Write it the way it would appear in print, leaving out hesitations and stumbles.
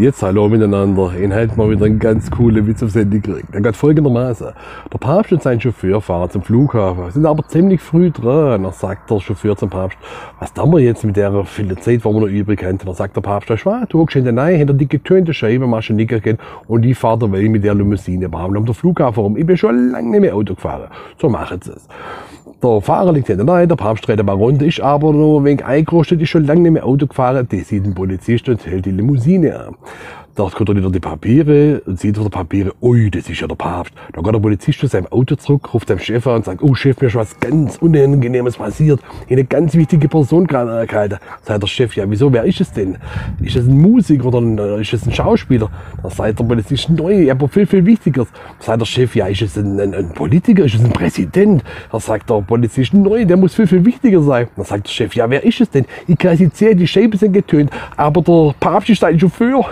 Jetzt hallo miteinander. Ihn hat mal wieder einen ganz coolen Witz aufs Handy gekriegt. Der geht folgendermaßen. Der Papst und sein Chauffeur fahren zum Flughafen, sind aber ziemlich früh dran. Dann sagt der Chauffeur zum Papst, was tun wir jetzt mit der vielen Zeit, die wir noch übrig haben? Dann sagt der Papst, du hockst hinten rein, hinter die getönte Scheibe, machst ein Nickerchen und ich fahre derweil mit der Limousine warm um den Flughafen rum. Ich bin schon lange nicht mehr Auto gefahren. So machen sie es. Der Fahrer liegt hinten rein, der Papst dreht mal runter, ist aber noch ein wenig eingerostet, ist schon lange nicht mehr Auto gefahren. Der sieht den Polizist und hält die Limousine an. Da kontrolliert er die Papiere und sieht auf die Papiere, ui, das ist ja der Papst. Da geht der Polizist zu seinem Auto zurück, ruft seinem Chef an und sagt, oh Chef, mir ist was ganz Unangenehmes passiert. Eine ganz wichtige Person gerade angehalten. Sagt der Chef, ja wieso, wer ist es denn? Ist es ein Musiker oder ist es ein Schauspieler? Da sagt der Polizist, neu, aber viel, viel wichtiger. Sagt der Chef, ja, ist es ein Politiker, ist es ein Präsident? Da sagt der Polizist, neu, der muss viel, viel wichtiger sein. Da sagt der Chef, ja, wer ist es denn? Ich kann es nicht sehen, die Scheiben sind getönt, aber der Papst ist ein Chauffeur.